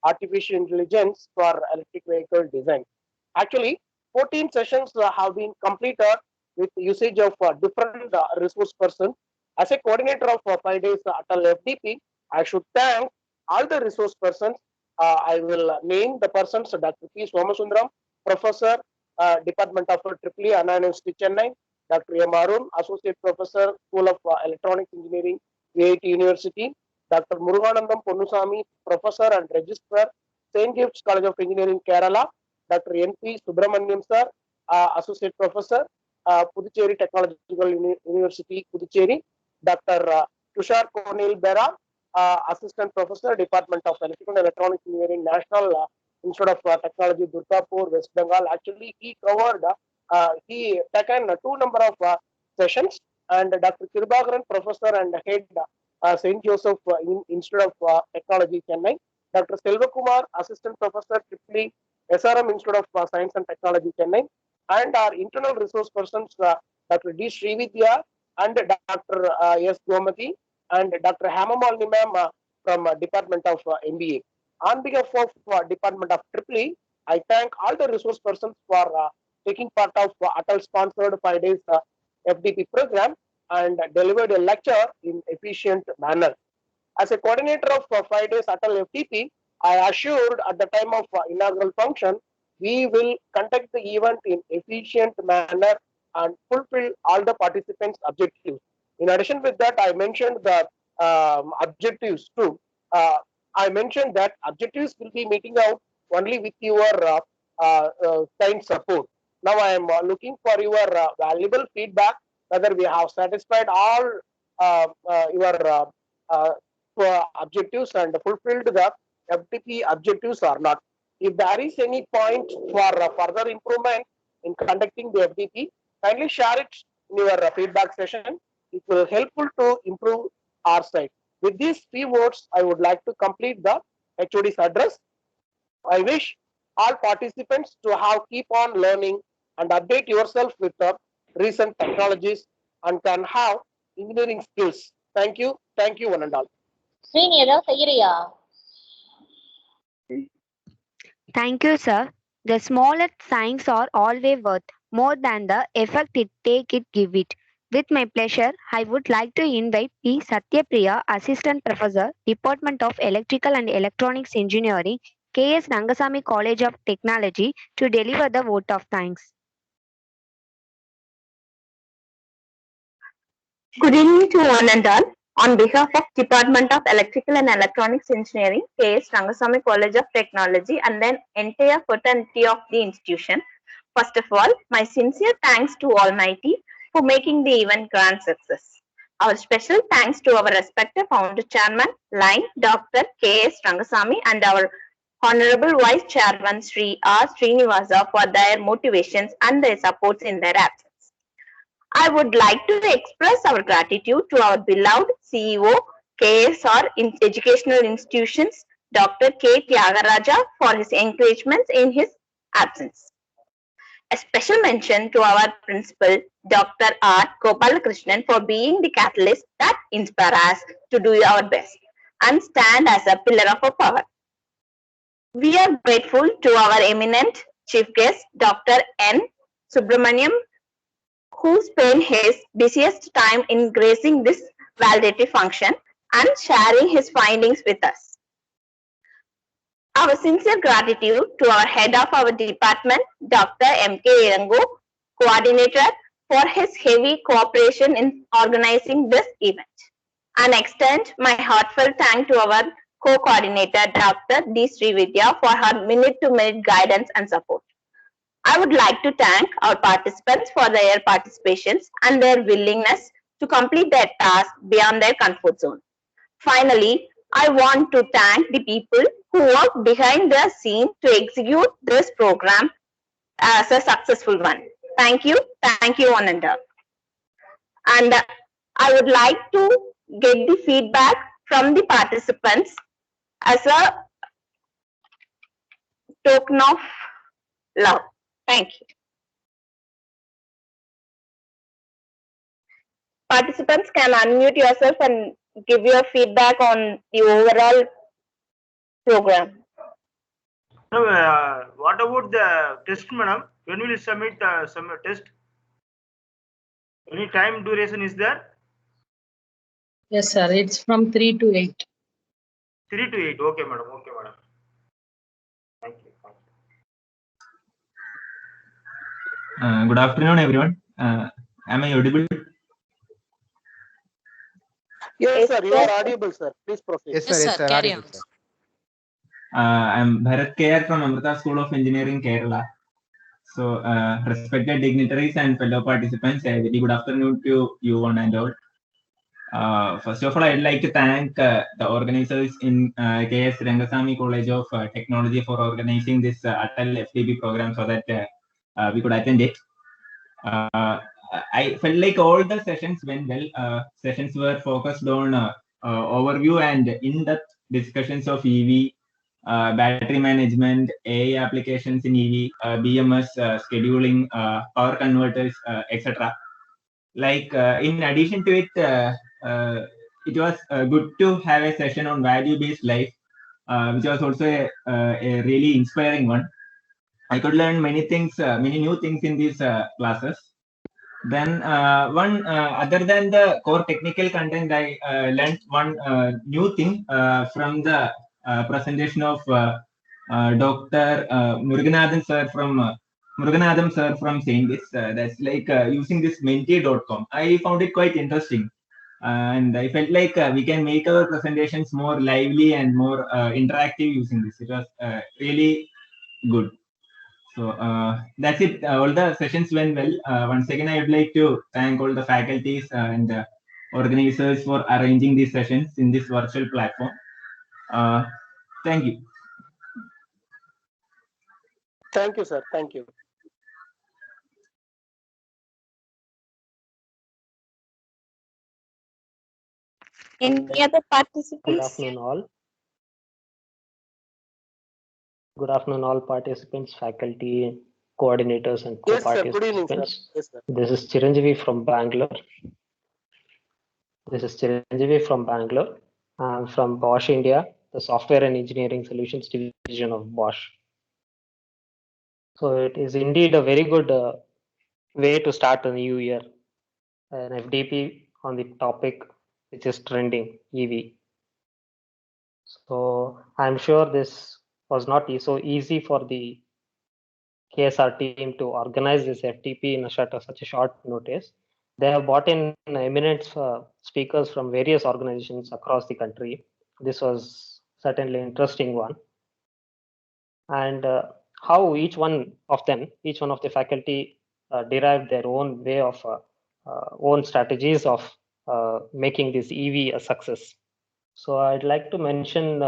artificial intelligence for electric vehicle design. Actually, 14 sessions have been completed with usage of different resource persons. As a coordinator of 5 days at FDP, I should thank all the resource persons I will name the persons: Dr. P. Somasundaram, Professor, Department of EEE, Anna University, Chennai; Dr. M. Arun, Associate Professor, School of Electronics Engineering, IIT University; Dr. Muruganandam Ponnusamy, Professor and Registrar, St. Gift's College of Engineering, Kerala; Dr. N.P. Subramaniam Sir, Associate Professor, Puducherry Technological University, Puducherry; Dr. Tushar Konil Bera, Assistant Professor, Department of Electrical and Electronics Engineering, National Institute of Technology, Durgapur, West Bengal. Actually, he covered, he taken two number of sessions, and Dr. Kirubagaran, Professor and Head, St. Joseph Institute of Technology, Chennai; Dr. Selvakumar, Assistant Professor, EEE, SRM Institute of Science and Technology, Chennai; and our internal resource persons, Dr. D. Srividya and Dr. S. Gomati and Dr. Hemamalini ma'am from Department of MBA. On behalf of Department of EEE, I thank all the resource persons for taking part of ATAL sponsored 5 days FDP program and delivered a lecture in efficient manner. As a coordinator of 5 days ATAL FDP, I assured at the time of inaugural function, we will conduct the event in efficient manner and fulfill all the participants' objectives. In addition with that, I mentioned the objectives too. I mentioned that objectives will be meeting out only with your kind support. Now I am looking for your valuable feedback, whether we have satisfied all your objectives and fulfilled the FDP objectives or not. If there is any point for further improvement in conducting the FDP, kindly share it in your feedback session. It will helpful to improve our side. With these few words, I would like to complete the HOD's address. I wish all participants to have keep on learning and update yourself with the recent technologies and can have engineering skills. Thank you, one and all. Srini, ஏதாவது செய்யறியா? Thank you, sir. The smallest signs are always worth more than the effect it take it give it. With my pleasure, I would like to invite P. Satyapriya, Assistant Professor, Department of Electrical and Electronics Engineering, K.S. Rangasamy College of Technology, to deliver the vote of thanks. Good evening to one and all. On behalf of Department of Electrical and Electronics Engineering, K.S. Rangasamy College of Technology, and then entire fraternity of the institution, first of all, my sincere thanks to Almighty for making the event grand success. Our special thanks to our respected founder chairman, Line Dr. K.S. Rangasamy, and our Honorable Vice Chairman Sri R. Srinivasa for their motivations and their supports in their absence. I would like to express our gratitude to our beloved CEO, KSR Educational Institutions, Dr. K. Tyagaraja, for his encouragements in his absence. A special mention to our principal, Dr. R. Gopalakrishnan, for being the catalyst that inspires us to do our best and stand as a pillar of our power. We are grateful to our eminent chief guest, Dr. N. Subramaniam, who spent his busiest time in gracing this validatory function and sharing his findings with us. Our sincere gratitude to our head of our department, Dr. M.K. Irangu, coordinator, for his heavy cooperation in organizing this event. And extend my heartfelt thanks to our co-coordinator, Dr. D. Srividya, for her minute-to-minute guidance and support. I would like to thank our participants for their participations and their willingness to complete their task beyond their comfort zone. Finally, I want to thank the people who work behind the scene to execute this program as a successful one. Thank you, one and all. And I would like to get the feedback from the participants as a token of love. Thank you. Participants can unmute yourself and give your feedback on the overall program. What about the test, madam? When will you submit some test? Any time duration is there? Yes, sir. It's from 3 to 8. 3 to 8. Okay, madam. Good afternoon, everyone. Am I audible? Yes, sir. You are audible, sir. Please proceed. Yes, sir. Yes, sir. Carry Audible, on. sir. I'm Bharat KR from Amrita School of Engineering, Kerala. So, respected dignitaries and fellow participants, a very good afternoon to you one and all. First of all, I'd like to thank the organizers in KS Rangasamy College of Technology for organizing this Atal FDP program so that we could attend it. I felt like all the sessions went well. Sessions were focused on overview and in-depth discussions of EV, battery management, AI applications in EV, BMS, scheduling, power converters, etc. Like in addition to it, it was good to have a session on value-based life, which was also a really inspiring one. I could learn many things, many new things in these classes. Then other than the core technical content, I learned one new thing from the presentation of Dr. Muruganathan sir from saying this. That's like using this menti.com. I found it quite interesting. And I felt like we can make our presentations more lively and more interactive using this. It was really good. So that's it. All the sessions went well. Once again, I would like to thank all the faculties and organizers for arranging these sessions in this virtual platform. Thank you. Thank you, sir. Thank you. Any other Good participants? afternoon, all. Good afternoon, all participants, faculty, coordinators, and Yes, sir. Good evening, sir. co-participants. Yes, sir. This is Chiranjeevi from Bangalore. I'm from Bosch India, the Software and Engineering Solutions Division of Bosch. So it is indeed a very good way to start a new year. An FDP on the topic which is trending, EV. So I'm sure this was not so easy for the KSR team to organize this FTP in such a short notice. They have brought in eminent speakers from various organizations across the country. This was certainly an interesting one. And how each one of the faculty derived their own way of own strategies of making this EV a success. So I'd like to mention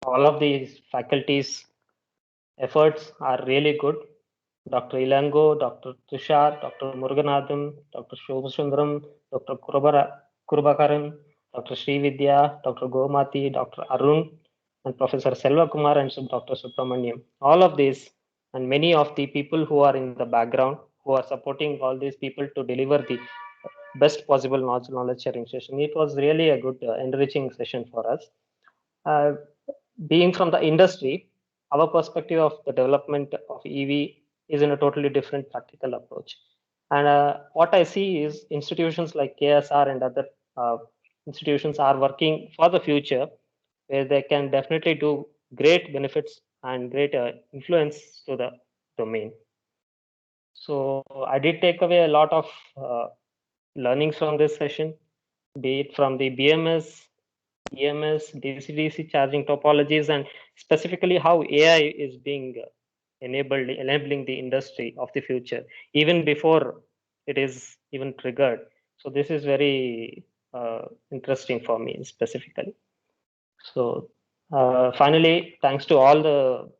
all of these faculties' efforts are really good. Dr. Ilango, Dr. Tushar, Dr. Muruganathan, Dr. Shobhasundaram, Dr. Kurubakaran, Dr. Srividya, Dr. Gomati, Dr. Arun, and Professor Selva Kumar and Dr. Subramaniam. All of these and many of the people who are in the background who are supporting all these people to deliver the best possible knowledge sharing session. It was really a good enriching session for us. Being from the industry, our perspective of the development of EV is in a totally different practical approach. And what I see is institutions like KSR and other institutions are working for the future, where they can definitely do great benefits and great influence to the domain. So I did take away a lot of learnings from this session, be it from the BMS, EMS, DC-DC charging topologies, and specifically how AI is being enabling the industry of the future, even before it is even triggered. So this is very interesting for me specifically. So finally, thanks to all the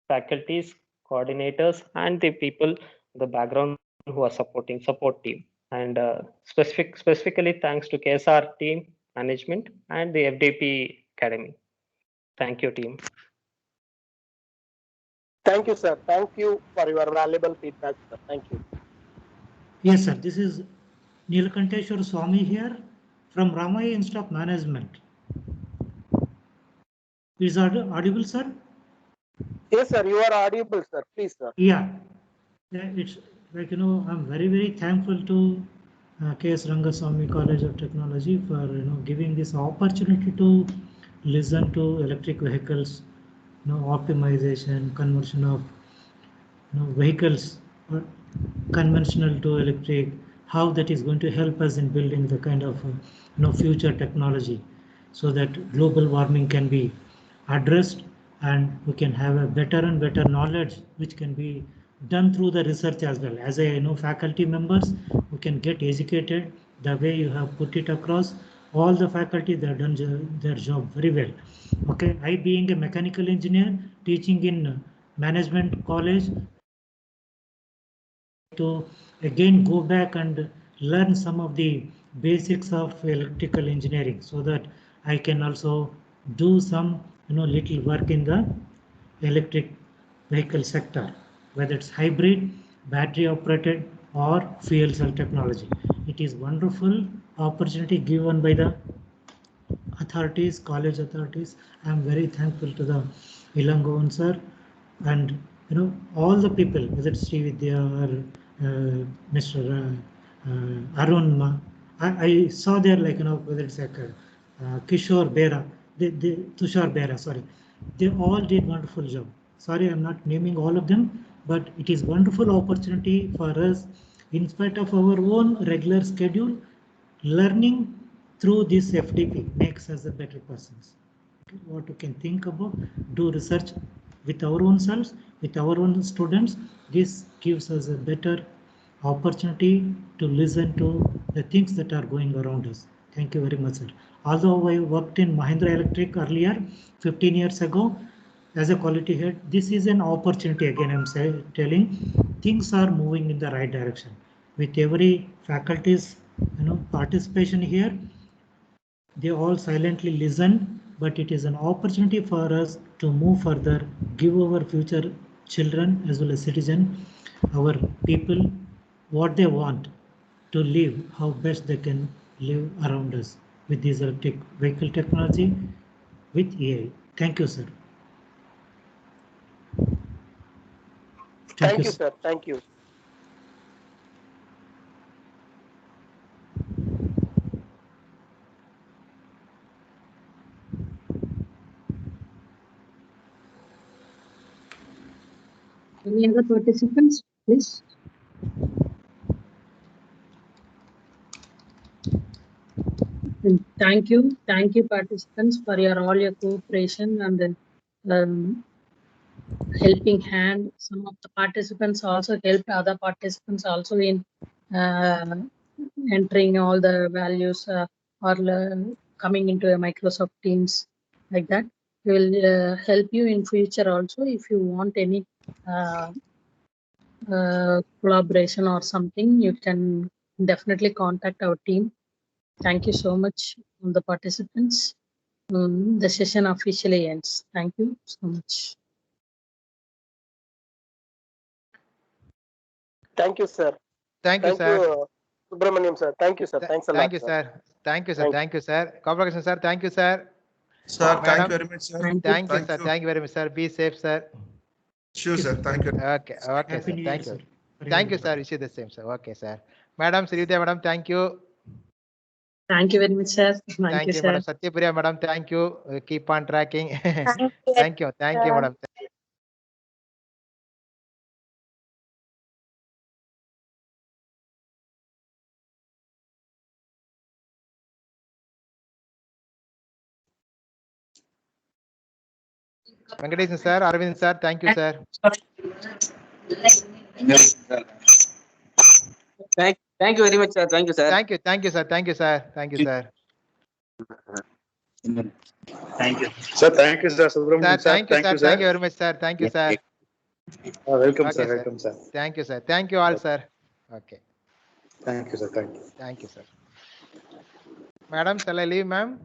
faculties, coordinators, and the people, the background who are support team. And specifically thanks to KSR team, management, and the FDP Academy. Thank you, team. Thank you, sir. Thank you for your valuable feedback, sir. Thank you. Yes, sir. This is Nilakanteshwar Swami here from Ramaya Institute of Management. Is audible, sir? Yes, sir. You are audible, sir. Please, sir. Yeah. It's like, I'm very, very thankful to KS Rangasamy College of Technology for, giving this opportunity to listen to electric vehicles, optimization, conversion of vehicles conventional to electric, how that is going to help us in building the kind of future technology, so that global warming can be addressed and we can have a better and better knowledge which can be done through the research as well. As I know, faculty members who can get educated the way you have put it across, all the faculty, they have done their job very well. Okay, I being a mechanical engineer teaching in management college, to again go back and learn some of the basics of electrical engineering, so that I can also do some little work in the electric vehicle sector, whether it's hybrid, battery operated or fuel cell technology. It is wonderful opportunity given by the authorities, college authorities. I am very thankful to the Ilangovan sir and all the people, whether it's Srividya or Mr. Arun. I saw there, like whether it's like Kishore Bera, Tushar Bera, sorry, they all did wonderful job. Sorry, I'm not naming all of them, but it is wonderful opportunity for us, in spite of our own regular schedule, learning through this FDP makes us a better persons. Okay, what you can think about, do research with our own selves, with our own students. This gives us a better opportunity to listen to the things that are going around us. Thank you very much, sir. Although I worked in Mahindra Electric earlier, 15 years ago, as a quality head, this is an opportunity. Again, I'm telling, things are moving in the right direction. With every faculty's participation here, they all silently listen, but it is an opportunity for us to move further, give our future children as well as citizens, our people, what they want to live, how best they can live around us with this electric vehicle technology, with AI. Thank you, sir. Thank you, sir. Thank you. Any other participants, please? And thank you participants for all your cooperation and then helping hand. Some of the participants also helped other participants also in entering all the values or coming into a Microsoft Teams, like that. We will help you in future also if you want any collaboration or something. You can definitely contact our team. Thank you so much on the participants. The session officially ends. Thank you so much. Thank you, sir. Thank you, sir. Subramaniam, sir. Thank you, sir. Thanks a lot. Thank you, sir. Thank you, sir. Thank you, sir. Congratulations, sir. Thank you, sir. Sir, thank you very much, sir. Thank you, sir. Thank you very much, sir. Be safe, sir. Sure, sir. Thank you. Okay, okay, sir. Thank you. Thank you, sir. Wish you the same, sir. Okay, sir. Madam Srividya, madam, thank you. Thank you very much, sir. Thank you, sir. madam. Satyapriya, madam, thank you. Keep on tracking. Thank you. Thank you, madam. Venkatesan sir, Arvind sir, thank you, sir. Thank you very much, sir. Thank you, sir. Thank you, sir. Thank you, sir. Thank you, sir. Thank you. Sir, thank you, sir. Subramanian, Sir, thank you, sir. sir. Thank you very much, sir. Thank you, sir. Welcome, Okay, sir. Welcome, sir. Thank you, sir. Thank you all, sir. Okay. Thank you, sir. Thank you. Thank you, sir. Madam, shall I leave, ma'am?